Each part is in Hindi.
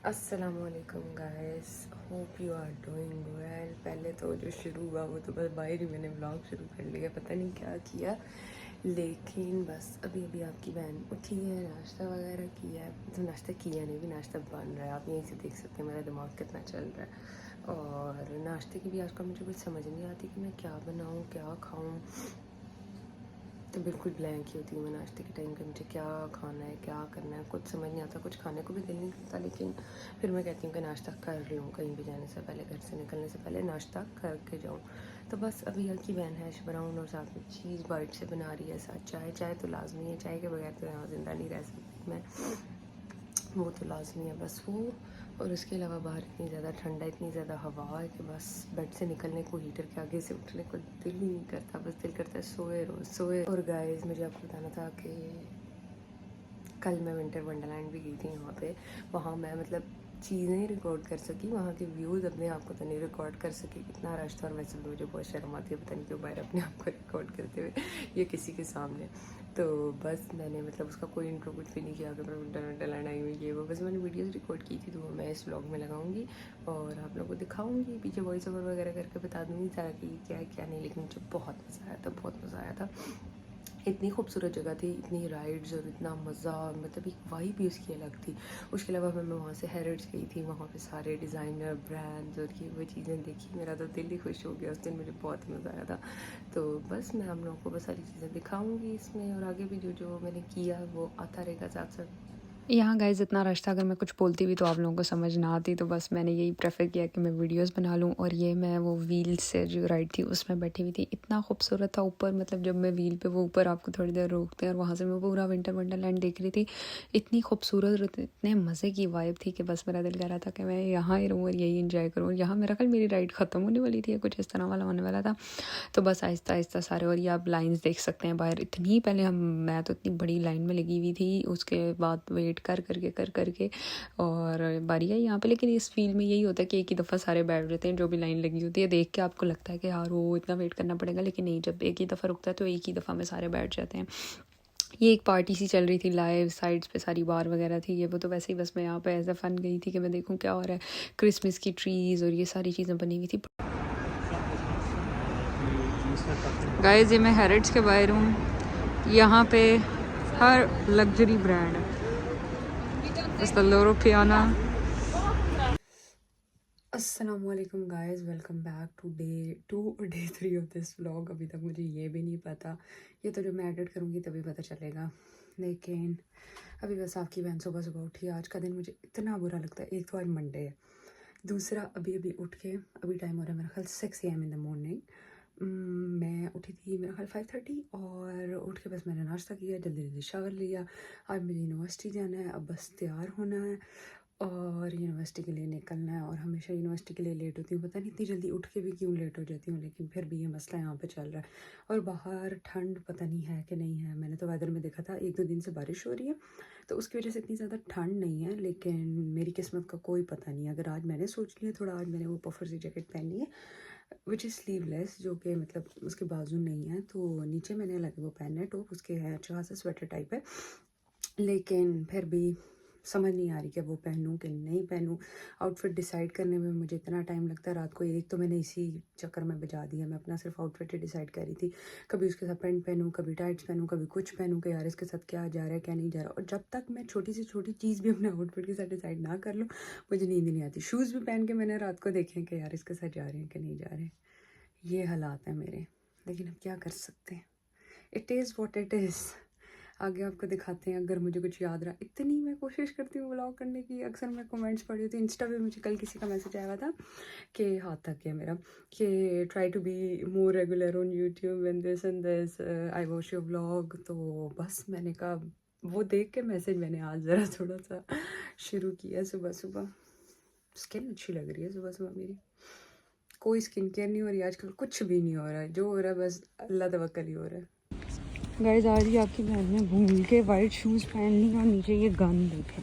अस्सलामुअलैकुम guys, hope you are doing well. पहले तो जो शुरू हुआ वो तो बस बाहर ही मैंने व्लॉग शुरू कर लिया, पता नहीं क्या किया, लेकिन बस अभी अभी आपकी बहन उठी है, नाश्ता वगैरह किया है। तो नाश्ता किया नहीं, भी नाश्ता बन रहा है, आप यहीं से देख सकते हैं मेरा दिमाग कितना चल रहा है। और नाश्ते की भी आजकल मुझे कुछ समझ नहीं आती कि मैं क्या बनाऊँ, क्या खाऊँ। तो बिल्कुल ब्लैंक ही होती हूँ मैं नाश्ते के टाइम पे, मुझे क्या खाना है, क्या करना है, कुछ समझ नहीं आता। कुछ खाने को भी दिल नहीं करता, लेकिन फिर मैं कहती हूँ कि नाश्ता कर लूँ, कहीं भी जाने से पहले, घर से निकलने से पहले नाश्ता करके जाऊँ। तो बस अभी की बहन हैश ब्राउन और साथ में चीज़ बाइट से बना रही है, साथ चाय तो लाजमी है, चाय के बगैर तो यहाँ ज़िंदा नहीं रह सकती मैं, वो तो लाजमी है बस वो। और उसके अलावा बाहर इतनी ज़्यादा ठंडा, इतनी ज़्यादा हवा है कि बस बेड से निकलने को, हीटर के आगे से उठने को दिल ही नहीं करता, बस दिल करता है सोए रोज़ सोए। और गाइस मुझे आपको बताना था कि कल मैं विंटर वंडरलैंड भी गई थी। वहाँ मैं मतलब चीज़ें रिकॉर्ड कर सकी, वहाँ के व्यूज़ अपने आप को तो नहीं रिकॉर्ड कर सकी, कितना रश था। और वैसे भी मुझे बहुत शर्म आती है, पता नहीं क्यों, बाहर अपने आप को रिकॉर्ड करते हुए या किसी के सामने। तो बस मैंने मतलब उसका कोई इंट्रो कुछ भी नहीं किया कि मैं विंटर वंडरलैंड आई हुई है वो, बस मैंने वीडियोज़ रिकॉर्ड की थी, तो वो मैं इस व्लॉग में लगाऊंगी और आप लोगों को दिखाऊंगी, पीछे वॉइस ओवर वगैरह करके बता दूँगी सारा कि क्या है क्या नहीं। लेकिन मुझे बहुत मज़ा आया था, बहुत मज़ा आया था। इतनी खूबसूरत जगह थी, इतनी राइड्स और इतना मज़ा, मतलब एक वाइब भी उसकी अलग थी। उसके अलावा मैं वहाँ से हैरिट्स गई थी, वहाँ पे सारे डिज़ाइनर ब्रांड्स और ये वो चीज़ें देखी, मेरा तो दिल ही खुश हो गया उस दिन, मुझे बहुत मज़ा आया था। तो बस मैं हम लोगों को बस सारी चीज़ें दिखाऊंगी इसमें, और आगे भी जो जो मैंने किया वो आता रहेगा साथ साथ। यहाँ गाइस इतना रश था, अगर मैं कुछ बोलती भी तो आप लोगों को समझ ना आती, तो बस मैंने यही प्रेफर किया कि मैं वीडियोस बना लूँ। और ये मैं वो व्हील से जो राइड थी उसमें बैठी हुई थी, इतना खूबसूरत था ऊपर, मतलब जब मैं व्हील पे, वो ऊपर आपको थोड़ी देर रोकते हैं और वहाँ से मैं पूरा विंटर वंडरलैंड देख रही थी। इतनी खूबसूरत और इतने मज़े की वाइब थी कि बस मेरा दिल कर रहा था कि मैं यहाँ ही रहूँ और यही इंजॉय करूँ। यहाँ मेरा ख्याल मेरी राइड ख़त्म होने वाली थी या कुछ इस तरह वाला होने वाला था। तो बस आहिस्ता आहिस्ता सारे, और ये आप लाइंस देख सकते हैं बाहर, इतनी पहले मैं तो इतनी बड़ी लाइन में लगी हुई थी, उसके बाद वेट कर करके और बारी आई यहाँ पे। लेकिन इस फील्ड में यही होता है कि एक ही दफ़ा सारे बैठ जाते हैं, जो भी लाइन लगी होती है देख के आपको लगता है कि यार वो इतना वेट करना पड़ेगा, लेकिन नहीं, जब एक ही दफ़ा रुकता है तो एक ही दफ़ा में सारे बैठ जाते हैं। ये एक पार्टी सी चल रही थी, लाइव साइड्स पे सारी बार वगैरह थी, ये वो, तो वैसे ही बस मैं यहाँ पे एज अ फन गई थी कि मैं देखूँ क्या हो रहा है। क्रिसमस की ट्रीज़ और ये सारी चीज़ें बनी हुई थी। गाइस ये मैं हैरिट्स के बाहर हूँ, यहाँ पे हर लग्जरी ब्रांड है, अस्सलामुअलैकुम guys, welcome back to day 2 और डे 3 ऑफ दिस व्लॉग। अभी तक मुझे ये भी नहीं पता, ये तो जब मैं एडिट करूँगी तभी पता चलेगा। लेकिन अभी बस आपकी बहन सुबह सुबह उठी। आज का दिन मुझे इतना बुरा लगता है, एक तो आज मंडे है, दूसरा अभी अभी उठ के, अभी टाइम हो रहा है मेरा ख्याल 6 AM इन द मॉर्निंग। मैं उठी थी मेरा ख्याल 5:30, और उठ के बस मैंने नाश्ता किया, जल्दी जल्दी शावर लिया। आज मुझे यूनिवर्सिटी जाना है, अब बस तैयार होना है और यूनिवर्सिटी के लिए निकलना है। और हमेशा यूनिवर्सिटी के लिए लेट होती हूँ, पता नहीं इतनी जल्दी उठ के भी क्यों लेट हो जाती हूँ, लेकिन फिर भी ये मसला यहाँ पे चल रहा है। और बाहर ठंड पता नहीं है कि नहीं है, मैंने तो वेदर में देखा था 1-2 दिन से बारिश हो रही है, तो उसकी वजह से इतनी ज़्यादा ठंड नहीं है। लेकिन मेरी किस्मत का कोई पता नहीं, अगर आज मैंने सोच लिया थोड़ा, आज मैंने वो पफर सी जैकेट पहनी है विच इज़ स्लीवलेस, जो कि मतलब उसके बाजू नहीं है, तो नीचे मैंने अलग वो पहना है टॉप, उसके है अच्छा खासा स्वेटर टाइप है, लेकिन फिर भी समझ नहीं आ रही कि वो पहनूं कि नहीं पहनूं। आउटफिट डिसाइड करने में मुझे इतना टाइम लगता है, रात को एक तो मैंने इसी चक्कर में बजा दिया, मैं अपना सिर्फ आउटफिट ही डिसाइड कर रही थी, कभी उसके साथ पैंट पहनूं, कभी टाइट्स पहनूं, कभी कुछ पहनूं कि यार इसके साथ क्या जा रहा है क्या नहीं जा रहा। और जब तक मैं छोटी से छोटी चीज़ भी अपने आउटफिट के साथ डिसाइड ना कर लूँ, मुझे नींद नहीं आती। शूज़ भी पहन के मैंने रात को देखे हैं कि यार इसके साथ जा रहे हैं कि नहीं जा रहे, ये हालात हैं मेरे, लेकिन अब क्या कर सकते हैं, it is what it is. आगे आपको दिखाते हैं अगर मुझे कुछ याद रहा। इतनी मैं कोशिश करती हूँ व्लॉग करने की, अक्सर मैं कमेंट्स पढ़ी थी इंस्टा पे, मुझे कल किसी का मैसेज आया था कि हाथ तक गया मेरा, कि try to be more regular on YouTube and this I watch your vlog. तो बस मैंने कहा, वो देख के मैसेज मैंने आज ज़रा थोड़ा सा शुरू किया सुबह सुबह। स्किन अच्छी लग रही है सुबह सुबह मेरी, कोई स्किन केयर नहीं हो रही आजकल, कुछ भी नहीं हो रहा है, जो हो रहा है बस अल्लाह तवक्कल ही हो रहा है। गाइस आज ही आपकी बहन ने भूल के वाइट शूज़ पहन ली और नीचे ये गन देखे,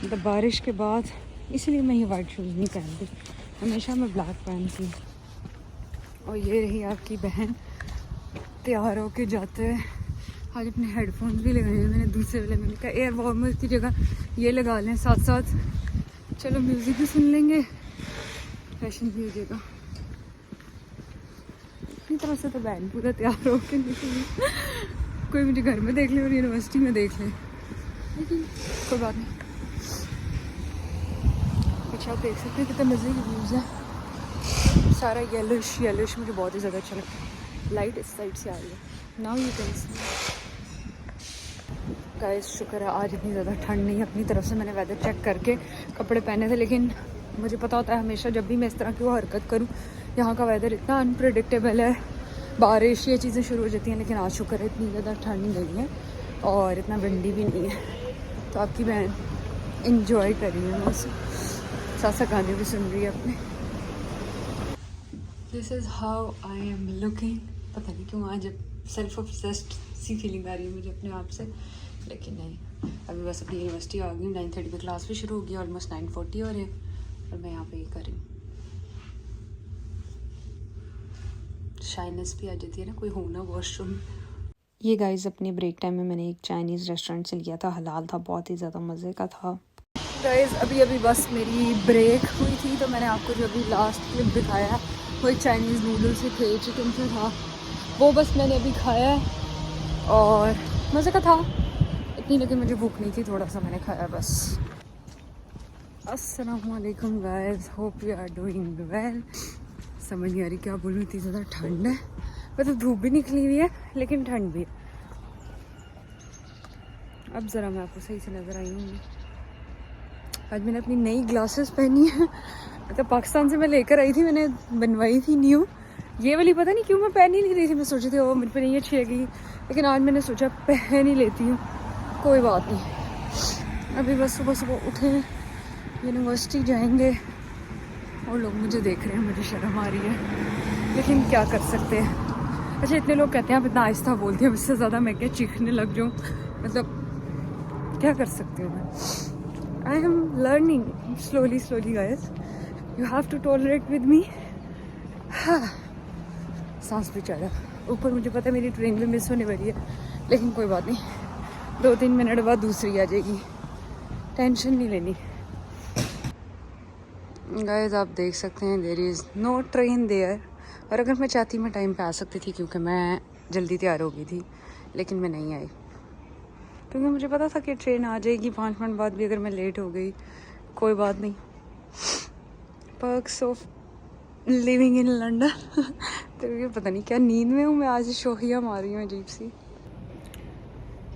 मतलब बारिश के बाद, इसलिए मैं ये वाइट शूज़ नहीं पहनती, हमेशा मैं ब्लैक पहनती। और ये रही आपकी बहन तैयार होके जाते हुए। आज अपने हेडफोन्स भी लगाए हैं मैंने, दूसरे वाले मैंने कहा एयर वार्मर की जगह ये लगा लें साथ साथ, चलो म्यूज़िक भी सुन लेंगे, फैशन भी हो जाएगा। अपनी तरफ से तो बैंड पूरा तैयार हो के निकली, कोई मुझे घर में देख ले और यूनिवर्सिटी में देख ले, लेकिन कोई बात नहीं। अच्छा आप देख सकते हैं कितना मज़े की व्यूज़ है, सारा येलोश येलोश मुझे बहुत ही ज़्यादा अच्छा लगता है। लाइट इस साइड से आ रही है। Now you can see guys, शुक्र है आज इतनी ज़्यादा ठंड नहीं है। अपनी तरफ से मैंने वेदर चेक करके कपड़े पहने थे, लेकिन मुझे पता होता है हमेशा जब भी मैं इस तरह की वो हरकत करूँ, यहाँ का वेदर इतना अनप्रेडिक्टेबल है, बारिश ये चीज़ें शुरू हो जाती हैं। लेकिन आज शुक्र है इतनी ज़्यादा ठंड नहीं है और इतना विंडी भी नहीं है, तो आपकी बहन इंजॉय कर रही है मौसम, साथ साथ गाने भी सुन रही है अपने। This is how I am looking. पता नहीं क्यों आज सेल्फ ऑब्सेस्ड सी फीलिंग आ रही है मुझे अपने आप से, लेकिन नहीं। अभी बस अपनी यूनिवर्सिटी आ गई, 9:30 पे क्लास भी शुरू हो गई, ऑलमोस्ट 9:40 हो रहे हैं और मैं यहाँ पे ये कर रही हूँ। शाइनेस भी आ जाती है ना, कोई हो ना वॉशरूम। ये गाइस अपने ब्रेक टाइम में मैंने एक चाइनीज़ रेस्टोरेंट से लिया था, हलाल था, बहुत ही ज़्यादा मज़े का था। गाइस अभी बस मेरी ब्रेक हुई थी, तो मैंने आपको जो अभी लास्ट क्लिप दिखाया वो एक चाइनीज़ नूडल्स से थे, चिकन से था, वो बस मैंने अभी खाया है और मज़े का था इतनी, लेकिन मुझे भूख नहीं थी, थोड़ा सा मैंने खाया बस। अस्सलामुअलैकुम guys, hope you are doing well. समझ नहीं आ रही क्या बोलूँ, इतनी ज़्यादा ठंड है, मतलब धूप भी निकली हुई है लेकिन ठंड भी है। अब ज़रा मैं आपको सही से नज़र आई हूँ। आज मैंने अपनी नई ग्लासेस पहनी है, मतलब पाकिस्तान से मैं लेकर आई थी, मैंने बनवाई थी न्यू। ये वाली पता नहीं क्यों मैं पहन ही नहीं रही थी, मैं सोची थी वो मुझ पर नहीं अच्छी लगेगी, लेकिन आज मैंने सोचा पहन ही लेती हूँ, कोई बात नहीं। अभी बस सुबह सुबह उठे, यूनिवर्सिटी जाएंगे और लोग मुझे देख रहे हैं, मुझे शर्म आ रही है, लेकिन क्या कर सकते हैं। अच्छा इतने लोग कहते हैं आप इतना आहिस्ता बोलते हैं, इससे ज़्यादा मैं क्या चीखने लग जाऊँ, मतलब क्या कर सकती हूँ मैं। I am learning slowly guys, you have to tolerate with me। हाँ, सांस भी चढ़ा। ऊपर मुझे पता है मेरी ट्रेन भी मिस होने वाली है, लेकिन कोई बात नहीं, 2-3 मिनट बाद दूसरी आ जाएगी, टेंशन नहीं लेनी। गाइस आप देख सकते हैं there is no train there, और अगर मैं चाहती मैं टाइम पे आ सकती थी, क्योंकि मैं जल्दी तैयार हो गई थी, लेकिन मैं नहीं आई क्योंकि मुझे पता था कि ट्रेन आ जाएगी 5 मिनट बाद भी, अगर मैं लेट हो गई कोई बात नहीं। Perks of living in London. तो ये पता नहीं क्या नींद में हूँ मैं, आज शोहिया मार रही हूँ अजीब सी।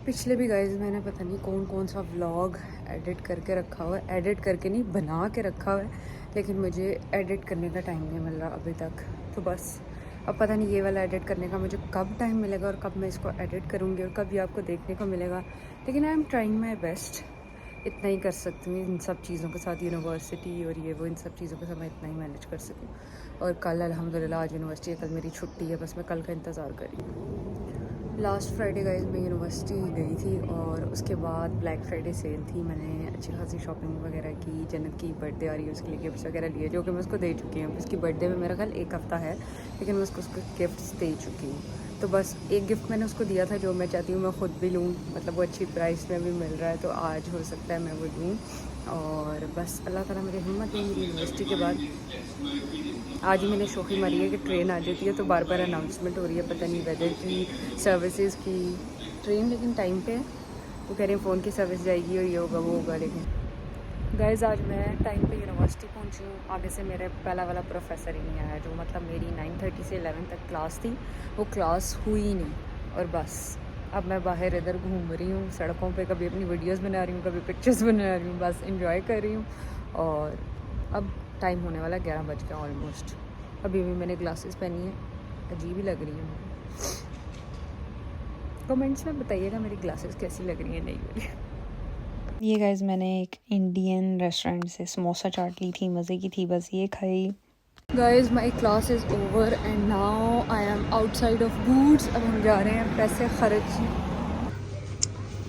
पिछले भी गाइस मैंने पता नहीं कौन सा व्लॉग एडिट करके रखा हुआ है, एडिट करके नहीं बना के रखा हुआ है, लेकिन मुझे एडिट करने का टाइम नहीं मिल रहा अभी तक। तो बस अब पता नहीं ये वाला एडिट करने का मुझे कब टाइम मिलेगा और कब मैं इसको एडिट करूँगी और कब ये आपको देखने को मिलेगा, लेकिन I am trying my best. इतना ही कर सकती हूँ इन सब चीज़ों के साथ, यूनिवर्सिटी और ये वो इन सब चीज़ों के साथ मैं इतना ही मैनेज कर सकूँ। और कल अल्हम्दुलिल्लाह आज यूनिवर्सिटी है, कल मेरी छुट्टी है, बस मैं कल का इंतज़ार कर रही हूँ। लास्ट फ्राइडे गाइस मैं यूनिवर्सिटी गई थी और उसके बाद ब्लैक फ्राइडे सेल थी, मैंने अच्छी खासी शॉपिंग वगैरह की। जन्नत की बर्थडे आ रही है, उसके लिए गिफ्ट्स वगैरह लिए, जो कि मैं उसको दे चुकी हूँ। उसकी बर्थडे में मेरा ख्याल 1 हफ़्ता है, लेकिन मैं उसको गिफ्ट्स दे चुकी हूँ। तो बस एक गिफ्ट मैंने उसको दिया था जो मैं चाहती हूँ मैं ख़ुद भी लूँ, मतलब वो अच्छी प्राइस में भी मिल रहा है, तो आज हो सकता है मैं वो लूँ। और बस अल्लाह ताला मुझे हिम्मत दी मेरी यूनिवर्सिटी के बाद। आज ही मैंने शौकी मारी है कि ट्रेन आ जाती है तो बार बार अनाउंसमेंट हो रही है, पता नहीं वेदर की, सर्विसेज की। ट्रेन लेकिन टाइम पे है, वो कह रहे हैं फ़ोन की सर्विस जाएगी और ये होगा वो होगा। लेकिन गाइस आज मैं टाइम पे यूनिवर्सिटी पहुंची हूँ, आगे से मेरे पहला वाला प्रोफेसर ही नहीं आया, जो मतलब मेरी 9:30 से 11 तक क्लास थी, वो क्लास हुई ही नहीं। और बस अब मैं बाहर इधर घूम रही हूँ सड़कों पे, कभी अपनी वीडियोस बना रही हूँ, कभी पिक्चर्स बना रही हूँ, बस इंजॉय कर रही हूँ। और अब टाइम होने वाला 11 बज गया ऑलमोस्ट। अभी भी मैंने ग्लासेस पहनी है, अजीब ही लग रही है मुझे। कमेंट्स में बताइएगा मेरी ग्लासेस कैसी लग रही है नई वाली। ये गाइस मैंने एक इंडियन रेस्टोरेंट से समोसा चाट ली थी, मज़े की थी, बस ये खाई। Guys my class is over and now I am outside of boots. अब हम जा रहे हैं पैसे खर्च।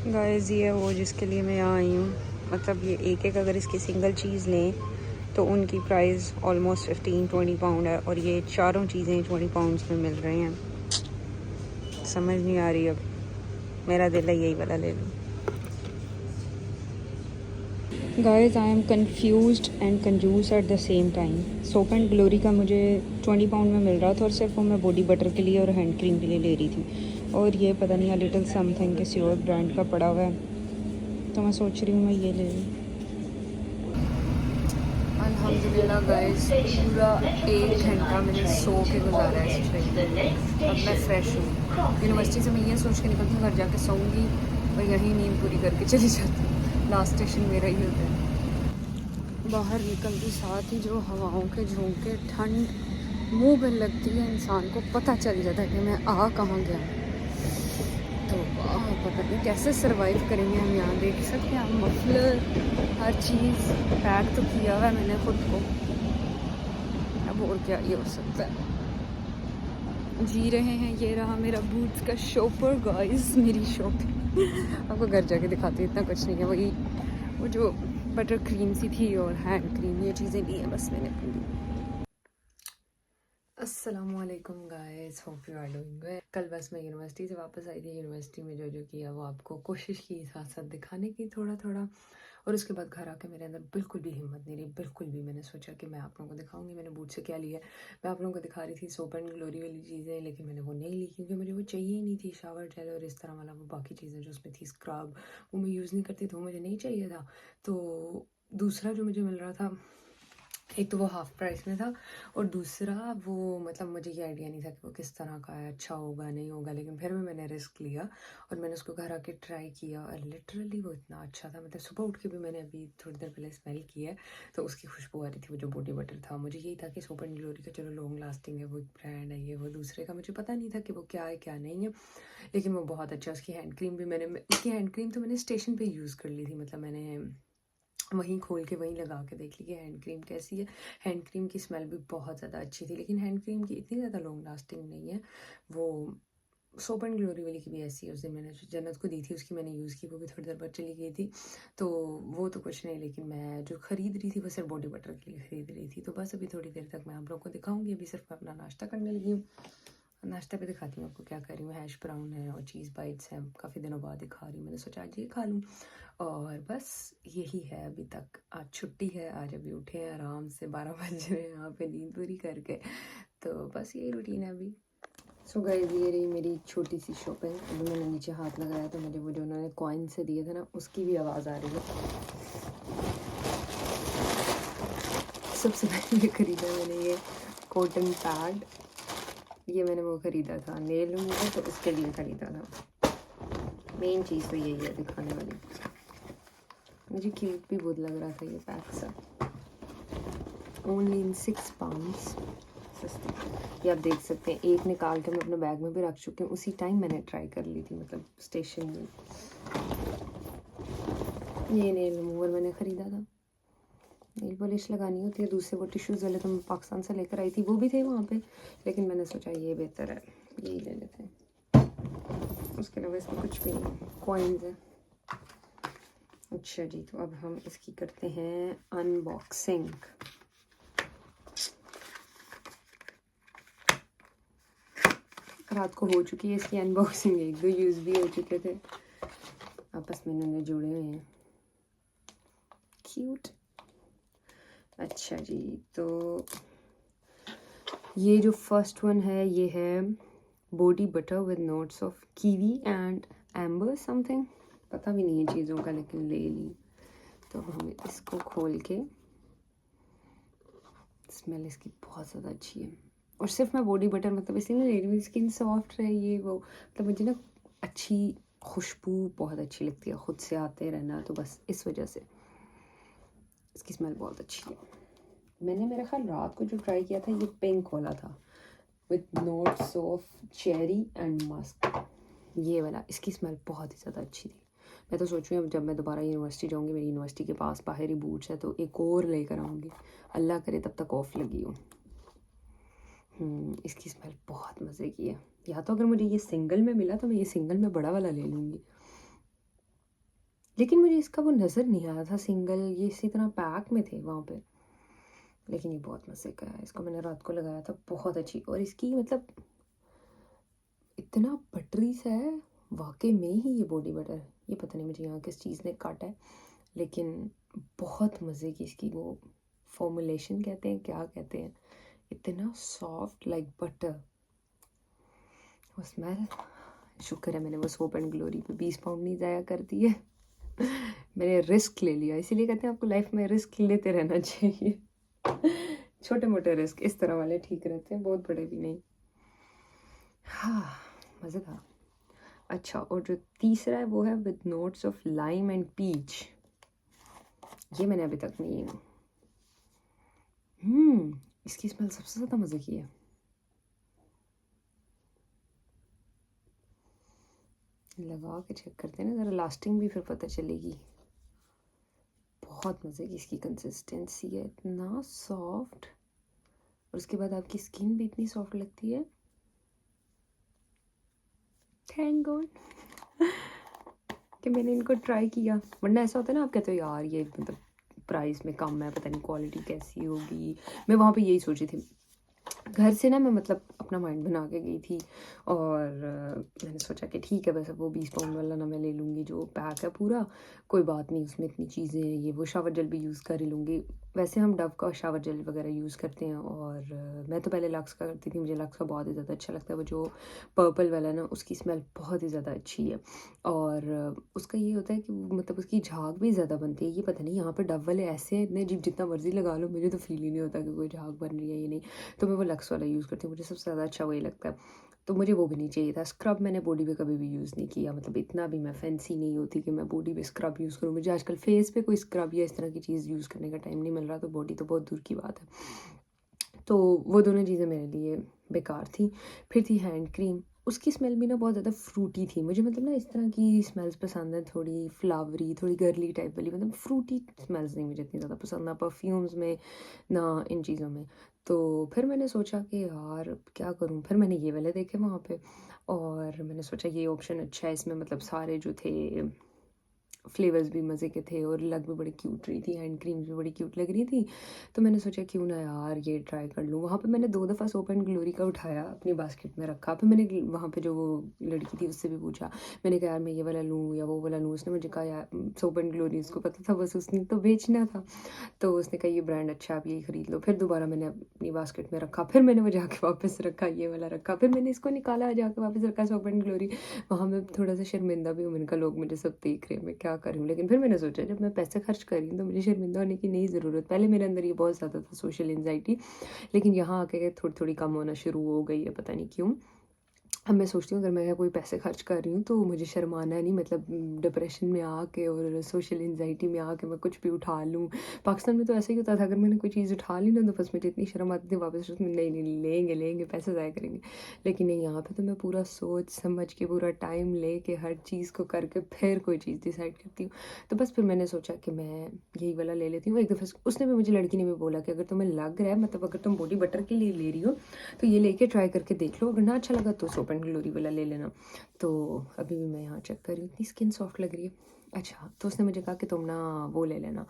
गाइस ये वो जिसके लिए मैं यहाँ आई हूँ, मतलब ये एक अगर इसकी सिंगल चीज़ लें तो उनकी प्राइस ऑलमोस्ट 15-20 पाउंड है, और ये चारों चीज़ें 20 पाउंड्स में मिल रही हैं। समझ नहीं आ रही, अब मेरा दिल है यही वाला ले लूँ। Guys I am confused and कंजूस at the same time. Soap and Glory का मुझे 20 पाउंड में मिल रहा था और सिर्फ वो मैं बॉडी बटर के लिए और हैंड क्रीम के लिए ले रही थी। और ये पता नहीं लिटिल समथिंग किसी और ब्रांड का पड़ा हुआ है, तो मैं सोच रही हूँ मैं ये ले लूँ। अल्हम्दुलिल्लाह गाइस, पूरा 1 घंटा मैंने सो के गुजारा है इस ट्रेन पे। अब मैं फ्रेश हूँ। यूनिवर्सिटी से मैं ये सोच के निकलती हूँ घर जाके सोऊंगी और यहीं नींद पूरी करके चली जाती हूँ। लास्ट स्टेशन मेरा ही होता है। बाहर निकलती साथ ही जो हवाओं के झोंके, ठंड मुंह पे लगती है, इंसान को पता चल जाता है कि मैं आ कहाँ गया। तो पता नहीं कैसे सरवाइव करेंगे हम। यहाँ देख सकते हैं हम, मफलर हर चीज़ पैक तो किया हुआ है मैंने खुद को। अब और क्या ये हो सकता है। जी रहे हैं, ये रहा मेरा बूट्स का शॉपर गाइस, मेरी शॉपिंग। आपको घर जाके दिखाती हूँ, इतना कुछ नहीं है। वही वो जो बटर क्रीम सी थी और हैंड क्रीम, ये चीज़ें ली हैं बस मैंने पूरी। अस्सलामुअलैकुम guys, hope you are doing well. कल बस मैं यूनिवर्सिटी से वापस आई थी। यूनिवर्सिटी में जो जो किया वो आपको कोशिश की साथ साथ दिखाने की थोड़ा थोड़ा। और उसके बाद घर आके मेरे अंदर बिल्कुल भी हिम्मत नहीं रही, बिल्कुल भी। मैंने सोचा कि मैं आप लोगों को दिखाऊंगी मैंने बूट से क्या लिया। मैं आप लोगों को दिखा रही थी सोप एंड ग्लोरी वाली चीज़ें, लेकिन मैंने वो नहीं ली क्योंकि मुझे वो चाहिए ही नहीं थी। शावर जेल और इस तरह वाला वो बाकी चीज़ें जो उसमें थी, स्क्रब, वो मैं यूज़ नहीं करती, तो वो मुझे नहीं चाहिए था। तो दूसरा जो मुझे मिल रहा था, एक तो वो हाफ प्राइस में था और दूसरा वो मतलब मुझे ये आइडिया नहीं था कि वो किस तरह का है, अच्छा होगा नहीं होगा। लेकिन फिर भी मैंने रिस्क लिया और मैंने उसको घर आके ट्राई किया और लिटरली वो इतना अच्छा था। मतलब सुबह उठ के भी मैंने अभी थोड़ी देर पहले स्मेल किया तो उसकी खुशबू आ रही थी, वो जो बॉडी बटर था। मुझे यही था कि सोप एंड ग्लोरी का चलो लॉन्ग लास्टिंग है, वो एक ब्रांड है, ये वो। दूसरे का मुझे पता नहीं था कि वो क्या है क्या नहीं है, लेकिन वो बहुत अच्छा। उसकी हैंड क्रीम भी उसकी हैंड क्रीम तो मैंने स्टेशन पर यूज़ कर ली थी। मतलब मैंने वहीं खोल के वहीं लगा के देख ली कि हैंड क्रीम कैसी है। हैंड क्रीम की स्मेल भी बहुत ज़्यादा अच्छी थी, लेकिन हैंड क्रीम की इतनी ज़्यादा लॉन्ग लास्टिंग नहीं है। वो सोप एंड ग्लोरी वाली की भी ऐसी है। उस दिन मैंने जो जन्नत को दी थी उसकी मैंने यूज़ की, वो भी थोड़ी देर बाद चली गई थी, तो वो तो कुछ नहीं। लेकिन मैं जो ख़रीद रही थी वो सिर्फ बॉडी बटर के लिए ख़रीद रही थी। तो बस अभी थोड़ी देर तक मैं आप लोगों को दिखाऊंगी। अभी सिर्फ मैं अपना नाश्ता करने लगी हूँ। नाश्ता पे दिखाती हूँ आपको क्या कर रही हूँ। हैश ब्राउन है और चीज़ बाइट्स हैं, काफ़ी दिनों बाद ही खा रही हूँ। मैंने सोचा आज ये खा लूँ और बस यही है अभी तक। आज छुट्टी है, आज अभी उठे हैं आराम से, 12 बज रहे हैं यहाँ पे नींद पूरी करके। तो बस यही रूटीन है अभी। सो गाइस, ये रही मेरी छोटी सी शॉपिंग। अभी मैंने नीचे हाथ लगाया तो मुझे वो जो उन्होंने कॉइन से दिए थे ना, उसकी भी आवाज़ आ रही है। सबसे पहले खरीदा मैंने ये कॉटन पैड। ये मैंने वो ख़रीदा था नेल लूँगी तो उसके लिए ख़रीदा था। मेन चीज़ तो यही है दिखाने वाली। मुझे क्यूट भी बहुत लग रहा था ये पैक सा। ओनली इन 6 पाउंड्स, सस्ती। ये आप देख सकते हैं, एक निकाल के मैं अपने बैग में भी रख चुकी हूँ। उसी टाइम मैंने ट्राई कर ली थी, मतलब स्टेशन में। ये नेल रिमूवर मैंने ख़रीदा था। नेल पॉलिश लगानी होती है दूसरे, वो टिश्यूज़ वाले तो मैं पाकिस्तान से लेकर आई थी, वो भी थे वहाँ पे, लेकिन मैंने सोचा ये बेहतर है, यही ले लेते हैं। उसके अलावा इसमें कुछ भी नहीं, कॉइन्स है। अच्छा जी, तो अब हम इसकी करते हैं अनबॉक्सिंग। रात को हो चुकी है इसकी अनबॉक्सिंग, 1-2 यूज़ भी हो चुके थे, आपस में इन्होंने जुड़े हुए हैं। क्यूट। अच्छा जी, तो ये जो फर्स्ट वन है ये है body butter with notes of kiwi and amber something, पता भी नहीं है चीज़ों का, लेकिन ले ली। तो हम इसको खोल के, स्मेल इसकी बहुत ज़्यादा अच्छी है। और सिर्फ मैं बॉडी बटर मतलब इसलिए ले रही हूँ, स्किन सॉफ्ट रहे ये वो, मतलब मुझे ना अच्छी खुशबू बहुत अच्छी लगती है ख़ुद से आते रहना, तो बस इस वजह से इसकी स्मेल बहुत अच्छी है। मैंने मेरा ख्याल रात को जो ट्राई किया था ये पिंक वाला था with notes of cherry and Musk, ये वाला। इसकी स्मेल बहुत ही ज़्यादा अच्छी थी। मैं तो सोच रही हूँ जब मैं दोबारा यूनिवर्सिटी जाऊँगी, मेरी यूनिवर्सिटी के पास बाहर ही बूट्स है, तो एक और लेकर आऊँगी, अल्लाह करे तब तक ऑफ लगी हो। इसकी स्मेल बहुत मज़े की है। या तो अगर मुझे ये सिंगल में मिला तो मैं ये सिंगल में बड़ा वाला ले लूँगी, लेकिन मुझे इसका वो नज़र नहीं आया था सिंगल, ये इसी तरह पैक में थे वहाँ पे। लेकिन ये बहुत मज़े का है, इसको मैंने रात को लगाया था, बहुत अच्छी। और इसकी मतलब इतना बटरी सा है, वाकई में ही ये बॉडी बटर, ये पता नहीं मुझे यहाँ किस चीज़ ने काटा है, लेकिन बहुत मज़े की इसकी वो फॉर्मुलेशन कहते हैं, क्या कहते हैं, इतना सॉफ्ट लाइक बटर। वो स्मेल, शुक्र है मैंने वो सोप एंड ग्लोरी पे 20 पाउंड नहीं ज़ाया कर दिए। मैंने रिस्क ले लिया, इसीलिए कहते हैं आपको लाइफ में रिस्क लेते रहना चाहिए। छोटे मोटे रिस्क इस तरह वाले ठीक रहते हैं, बहुत बड़े भी नहीं। हाँ, मज़ेदार। अच्छा, और जो तीसरा है वो है with notes of lime and peach. ये मैंने अभी तक नहीं। इसकी स्मेल सबसे ज़्यादा मज़े की है। लगा के चेक करते हैं ना ज़रा, लास्टिंग भी फिर पता चलेगी। बहुत मज़े की इसकी कंसिस्टेंसी है, इतना सॉफ्ट, और उसके बाद आपकी स्किन भी इतनी सॉफ्ट लगती है। थैंक गॉड कि मैंने इनको ट्राई किया, वरना ऐसा होता है ना, आप कहते हो यार ये मतलब प्राइस में कम है, पता नहीं क्वालिटी कैसी होगी। मैं वहाँ पे यही सोची थी, घर से ना मैं मतलब अपना माइंड बना के गई थी, और मैंने सोचा कि ठीक है बस अब वो 20 पाउंड वाला ना मैं ले लूँगी जो पैक है पूरा, कोई बात नहीं, उसमें इतनी चीज़ें हैं, ये वो शावर जेल भी यूज़ कर ही लूँगी। वैसे हम डव का शावर जेल वगैरह यूज़ करते हैं, और मैं तो पहले लक्स का करती थी, मुझे लक्स का बहुत ही ज़्यादा अच्छा लगता है। वो जो पर्पल वाला है ना, उसकी स्मेल बहुत ही ज़्यादा अच्छी है, और उसका ये होता है कि मतलब उसकी झाग भी ज़्यादा बनती है। ये पता नहीं यहाँ पर डव वाले ऐसे हैं इतने अजीब, जितना मर्जी लगा लो मुझे तो फील ही नहीं होता कि कोई झाग बन रही है, ये नहीं। तो मैं वो लक्स वाला यूज़ करती हूँ, मुझे सबसे ज़्यादा अच्छा वही लगता है। तो मुझे वो भी नहीं चाहिए था। स्क्रब मैंने बॉडी पे कभी भी यूज़ नहीं किया, मतलब इतना भी मैं फैंसी नहीं होती कि मैं बॉडी पे स्क्रब यूज़ करूँ। मुझे आजकल फेस पे कोई स्क्रब या इस तरह की चीज़ यूज़ करने का टाइम नहीं मिल रहा, तो बॉडी तो बहुत दूर की बात है। तो वो दोनों चीज़ें मेरे लिए बेकार थी। फिर थी हैंड क्रीम, उसकी स्मेल भी ना बहुत ज़्यादा फ्रूटी थी। मुझे मतलब ना इस तरह की स्मेल्स पसंद है, थोड़ी फ्लावरी, थोड़ी गर्ली टाइप वाली, मतलब फ्रूटी स्मेल्स नहीं मुझे इतनी ज़्यादा पसंद, ना परफ्यूम्स में ना इन चीज़ों में। तो फिर मैंने सोचा कि यार क्या करूँ, फिर मैंने ये वाले देखे वहाँ पे, और मैंने सोचा ये ऑप्शन अच्छा है, इसमें मतलब सारे जो थे फ्लेवर्स भी मज़े के थे, और लग भी बड़ी क्यूट रही थी, हैंड क्रीम्स भी बड़ी क्यूट लग रही थी। तो मैंने सोचा क्यों ना यार ये ट्राई कर लूँ। वहाँ पे मैंने 2 दफ़ा सोप एंड ग्लोरी का उठाया, अपनी बास्केट में रखा, फिर मैंने वहाँ पे जो वो लड़की थी उससे भी पूछा, मैंने कहा यार मैं ये वाला लूँ या वो वाला लूँ। उसने मुझे कहा यार सोप एंड ग्लोरी उसको पता था, बस उसने तो बेचना था, तो उसने कहा ये ब्रांड अच्छा है, आप यही ख़रीद लो। फिर दोबारा मैंने अपनी बास्केट में रखा, फिर मैंने वो जाके वापस रखा, ये वाला रखा, फिर मैंने इसको निकाला, जाके वापस रखा सोप एंड ग्लोरी। वहाँ मैं थोड़ा सा शर्मिंदा भी हूँ, मैंने कहा लोग मुझे सब देख रहे हैं, मैं क्या करूँ। लेकिन फिर मैंने सोचा जब मैं पैसे खर्च कर रही हूँ तो मुझे शर्मिंदा होने की नहीं ज़रूरत। पहले मेरे अंदर ये बहुत ज़्यादा था, सोशल एंजाइटी, लेकिन यहाँ आके थोड़ी थोड़ी कम होना शुरू हो गई है, पता नहीं क्यों। अब मैं सोचती हूँ अगर मैं कोई पैसे खर्च कर रही हूँ तो मुझे शर्माना नहीं, मतलब डिप्रेशन में आके और सोशल एंजाइटी में आके मैं कुछ भी उठा लूँ। पाकिस्तान में तो ऐसा ही होता था, अगर मैंने कोई चीज़ उठा ली ना तो बस मुझे इतनी शर्म आती थी वापस, उसमें नहीं नहीं लेंगे लेंगे, पैसे ज़ाया करेंगे। लेकिन नहीं, यहाँ पे तो मैं पूरा सोच समझ के, पूरा टाइम ले के, हर चीज़ को करके फिर कोई चीज़ डिसाइड करती हूँ। तो बस फिर मैंने सोचा कि मैं यही वाला ले लेती हूँ। एक दफ़ा उसने भी, मुझे लड़की ने भी बोला कि अगर तुम्हें लग रहा है, मतलब अगर तुम बॉडी बटर के लिए ले रही हो तो ये लेके ट्राई करके देख लो, अगर ना अच्छा लगा तो सोप एंड ग्लोरी वाला ले लेना। तो अभी भी मैं यहाँ चेक कर रही हूँ, इतनी स्किन सॉफ्ट लग रही है। अच्छा, तो उसने मुझे कहा कि तुम ना वो ले लेना।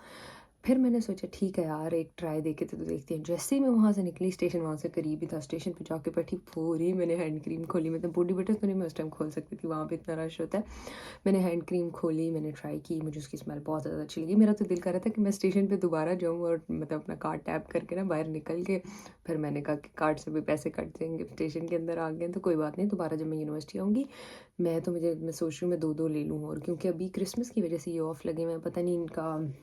फिर मैंने सोचा ठीक है यार एक ट्राई देके तो देखते हैं। जैसे ही मैं वहाँ से निकली, स्टेशन वहाँ से करीब ही था, स्टेशन पे जाके बैठी, पूरी मैंने हैंड क्रीम खोली। मतलब बॉडी बटर तो नहीं मैं उस टाइम खोल सकती थी, वहाँ पे इतना रश होता है। मैंने हैंड क्रीम खोली, मैंने ट्राई की, मुझे उसकी स्मेल बहुत ज़्यादा अच्छी लगी। मेरा तो दिल कर रहा था कि मैं स्टेशन पे दोबारा जाऊँ और मतलब अपना कार्ड टैप करके ना बाहर निकल के, फिर मैंने कहा कि कार्ड से भी पैसे कट देंगे, स्टेशन के अंदर आ गए तो कोई बात नहीं, दोबारा जब मैं यूनिवर्सिटी आऊँगी मैं सोच रही हूँ मैं 2-2 ले लूँ। और क्योंकि अभी क्रिसमस की वजह से ये ऑफ़ लगे हुए हैं, पता नहीं इनका,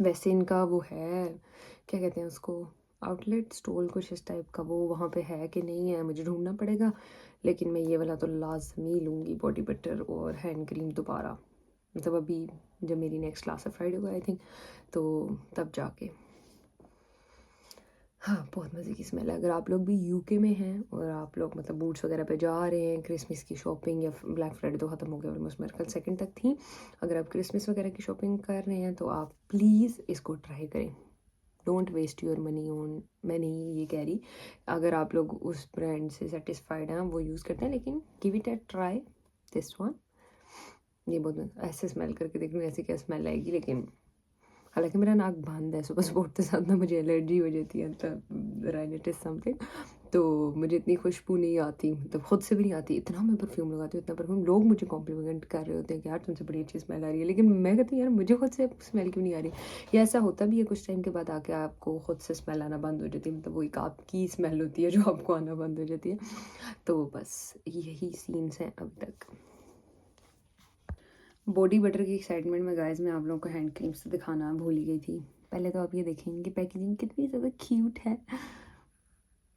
वैसे इनका वो है, क्या कहते हैं उसको, आउटलेट स्टॉल कुछ इस टाइप का, वो वहाँ पे है कि नहीं है मुझे ढूंढना पड़ेगा। लेकिन मैं ये वाला तो लाजमी लूँगी, बॉडी बटर और हैंड क्रीम दोबारा, मतलब अभी जब मेरी नेक्स्ट क्लास है फ्राइडे को आई थिंक, तो तब जाके। हाँ, बहुत मज़े की स्मेल है। अगर आप लोग भी यूके में हैं और आप लोग मतलब बूट्स वगैरह पे जा रहे हैं, क्रिसमस की शॉपिंग, या ब्लैक फ्राइडे तो ख़त्म हो गया ऑलमोस्ट, मेरे कल 2 तक थी। अगर आप क्रिसमस वगैरह की शॉपिंग कर रहे हैं तो आप प्लीज़ इसको ट्राई करें। Don't waste your money on, मैं नहीं ये कह रही, अगर आप लोग उस ब्रांड से सेटिस्फाइड हैं, वो यूज़ करते हैं, लेकिन give it a try this one. ये बहुत ऐसे स्मेल करके देख लूँ ऐसे क्या स्मेल आएगी, लेकिन हालांकि मेरा नाक बंद है, सुबह सुबह उठते साथ ना मुझे एलर्जी हो जाती है, राइनाइटिस समथिंग, तो मुझे इतनी खुशबू नहीं आती, मतलब खुद से भी नहीं आती। इतना मैं परफ्यूम लगाती हूँ, इतना परफ्यूम, लोग मुझे कॉम्प्लीमेंट कर रहे होते हैं कि यार तुमसे बड़ी अच्छी स्मेल आ रही है, लेकिन मैं कहती हूँ यार मुझे खुद से स्मेल क्यों नहीं आ रही। या ऐसा होता भी है कुछ टाइम के बाद आके आपको खुद से स्मेल आना बंद हो जाती है, मतलब वो एक आपकी स्मेल होती है जो आपको आना बंद हो जाती है। तो बस यही सीन्स हैं अब तक। बॉडी बटर की एक्साइटमेंट में गाइस मैं आप लोगों को हैंड क्रीम्स दिखाना भूल ही गई थी। पहले तो आप ये देखेंगे पैकेजिंग कितनी ज़्यादा क्यूट है,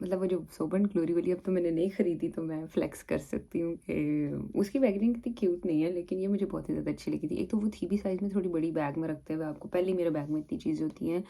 मतलब वो जो सोप एंड ग्लोरी वाली अब तो मैंने नहीं ख़रीदी, तो मैं फ्लेक्स कर सकती हूँ कि उसकी पैकेजिंग इतनी क्यूट नहीं है, लेकिन ये मुझे बहुत ही ज़्यादा अच्छी लगी थी। एक तो वो थी भी साइज़ में थोड़ी बड़ी बैग में रखते हुए आपको, पहले ही मेरे बैग में इतनी चीज़ें होती हैं।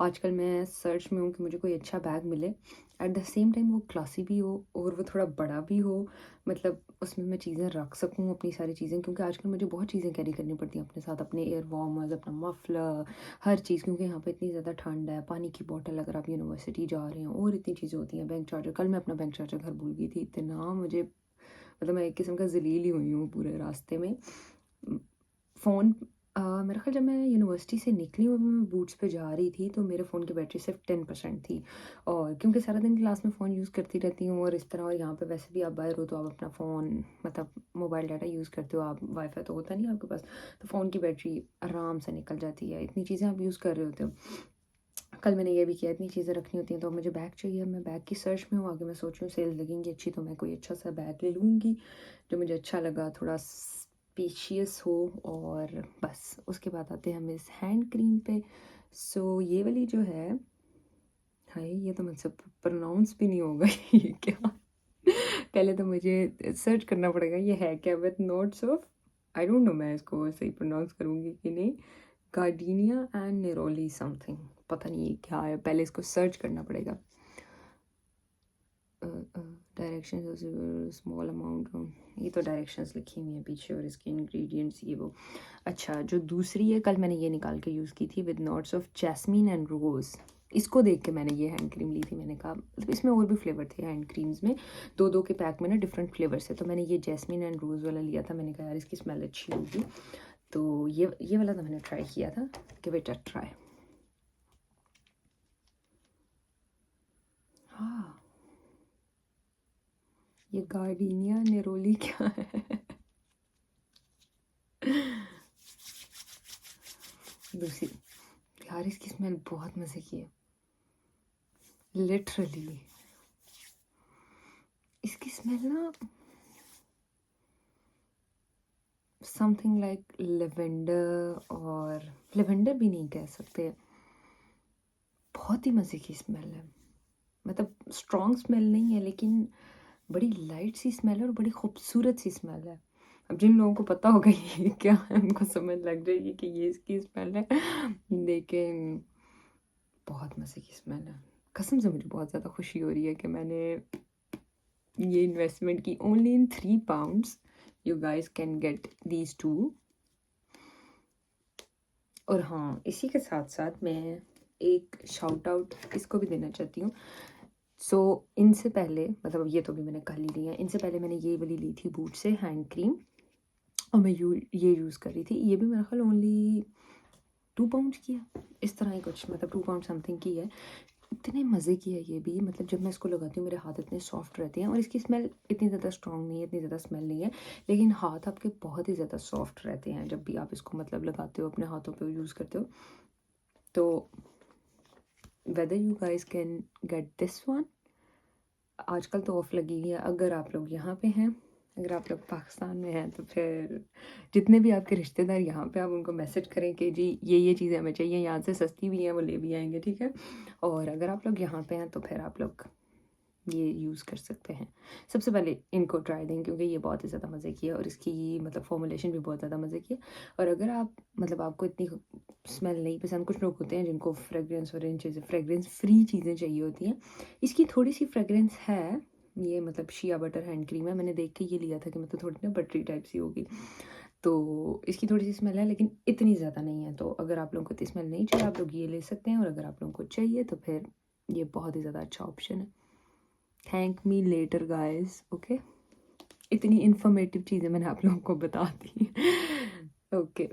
आजकल मैं सर्च में हूँ कि मुझे कोई अच्छा बैग मिले, एट द सेम टाइम वो क्लासी भी हो और वो थोड़ा बड़ा भी हो, मतलब उसमें मैं चीज़ें रख सकूँ अपनी सारी चीज़ें, क्योंकि आजकल मुझे बहुत चीज़ें कैरी करनी पड़ती हैं अपने साथ, अपने एयर वार्मर्स, अपना मफलर, हर चीज़, क्योंकि यहाँ पे इतनी ज़्यादा ठंड है। पानी की बोतल अगर आप यूनिवर्सिटी जा रहे हैं, और इतनी चीज़ें होती हैं। बैंक चार्जर, कल मैं अपना बैंक चार्जर घर भूल गई थी, इतना मुझे, मतलब मैं एक किस्म का जलील ही हुई हूँ पूरे रास्ते में। फ़ोन मेरा ख्याल जब मैं यूनिवर्सिटी से निकली और मैं बूट्स पे जा रही थी तो मेरे फ़ोन की बैटरी सिर्फ 10% थी, और क्योंकि सारा दिन क्लास में फ़ोन यूज़ करती रहती हूँ और इस तरह, और यहाँ पे वैसे भी आप बाहर हो तो आप अपना फ़ोन, मतलब मोबाइल डाटा यूज़ करते हो, आप वाईफाई तो होता नहीं आपके पास, तो फ़ोन की बैटरी आराम से निकल जाती है, इतनी चीज़ें आप यूज़ कर रहे होते हो। कल मैंने ये भी किया, इतनी चीज़ें रखनी होती हैं, तो अब मुझे बैग चाहिए। मैं बैग की सर्च में हूँ, आगे मैं सोच रही हूँ सेल लगेंगी अच्छी तो मैं कोई अच्छा सा बैग ले लूँगी जो मुझे अच्छा लगा, थोड़ा स्पेशियस हो, और बस उसके बाद आते हैं हम इस हैंड क्रीम पे। सो ये वाली जो है, हाय ये तो मुझसे प्रोनाउंस भी नहीं होगा ये क्या, पहले तो मुझे सर्च करना पड़ेगा ये है क्या, with notes of, I don't know मैं इसको सही प्रोनाउंस करूँगी कि नहीं, गार्डिनिया एंड नेरोली समथिंग, पता नहीं ये क्या है, पहले इसको सर्च करना पड़ेगा। डायरेक्शंस स्मॉल अमाउंट, ये तो डायरेक्शंस लिखी हुई हैं पीछे और इसके इंग्रेडिएंट्स ये वो। अच्छा जो दूसरी है, कल मैंने ये निकाल के यूज़ की थी, with notes of jasmine and rose, इसको देख के मैंने ये हैंड क्रीम ली थी। मैंने कहा मतलब इसमें और भी फ्लेवर थे हैंड क्रीम्स में, दो के पैक में ना डिफरेंट फ्लेवर्स है, तो मैंने ये जैस्मीन एंड रोज़ वाला लिया था। मैंने कहा यार इसकी स्मेल अच्छी होगी, तो ये वाला तो मैंने ट्राई किया था, गिव इट अ ट्राई। हाँ ये गार्डिनिया नेरोली क्या है दूसरी, यार इसकी स्मेल बहुत मज़े की है, लिटरली इसकी स्मेल ना समथिंग लाइक लेवेंडर, और लेवेंडर भी नहीं कह सकते, बहुत ही मज़े की स्मेल है, मतलब स्ट्रॉन्ग स्मेल नहीं है लेकिन बड़ी लाइट सी स्मेल है और बड़ी खूबसूरत सी स्मेल है। अब जिन लोगों को पता होगा ये क्या है उनको समझ लग जाएगी कि ये इसकी स्मेल है, लेकिन बहुत मज़े की स्मेल है। कसम से मुझे बहुत ज़्यादा खुशी हो रही है कि मैंने ये इन्वेस्टमेंट की, only in 3 pounds you guys can get these 2। और हाँ इसी के साथ साथ मैं एक शाउट आउट इसको भी देना चाहती हूँ। सो इनसे पहले, मतलब ये तो भी मैंने कल ही ली है, इनसे पहले मैंने ये वाली ली थी बूट से हैंड क्रीम, और मैं ये यूज़ कर रही थी। ये भी मेरा ख्याल ओनली 2 पाउंड की है, इस तरह ही कुछ, मतलब 2 पाउंड समथिंग की है। इतने मज़े की है ये भी, मतलब जब मैं इसको लगाती हूँ मेरे हाथ इतने सॉफ्ट रहते हैं, और इसकी स्मेल इतनी ज़्यादा स्ट्रॉन्ग नहीं है, इतनी ज़्यादा स्मेल नहीं है, लेकिन हाथ आपके बहुत ही ज़्यादा सॉफ्ट रहते हैं जब भी आप इसको मतलब लगाते हो, अपने हाथों पे यूज़ करते हो। तो whether you guys can get this one, आजकल तो ऑफ़ लगी हुई है। अगर आप लोग यहाँ पे हैं, अगर आप लोग पाकिस्तान में हैं, तो फिर जितने भी आपके रिश्तेदार यहाँ पे, आप उनको मैसेज करें कि जी ये चीज़ें हमें चाहिए, यहाँ से सस्ती भी हैं, वो ले भी आएंगे, ठीक है। और अगर आप लोग यहाँ पे हैं तो फिर आप लोग ये यूज़ कर सकते हैं। सबसे पहले इनको ट्राई दें क्योंकि ये बहुत ही ज़्यादा मज़े की है, और इसकी मतलब फॉर्मुलेशन भी बहुत ज़्यादा मज़े की है। और अगर आप मतलब आपको इतनी स्मेल नहीं पसंद, कुछ लोग होते हैं जिनको फ्रेगरेंस और इन चीज़ें, फ्रेगरेंस फ्री चीज़ें चाहिए होती हैं, इसकी थोड़ी सी फ्रेगरेंस है। ये मतलब शिया बटर हैंड क्रीम है, मैंने देख के ये लिया था कि मतलब थोड़ी ना बटरी टाइप सी होगी, तो इसकी थोड़ी सी स्मेल है लेकिन इतनी ज़्यादा नहीं है। तो अगर आप लोगों को इतनी स्मेल नहीं चाहिए, आप लोग ये ले सकते हैं, और अगर आप लोगों को चाहिए तो फिर ये बहुत ही ज़्यादा अच्छा ऑप्शन है। Thank me later guys, okay. इतनी इन्फॉर्मेटिव चीज़ें मैंने आप लोगों को बता दी ओके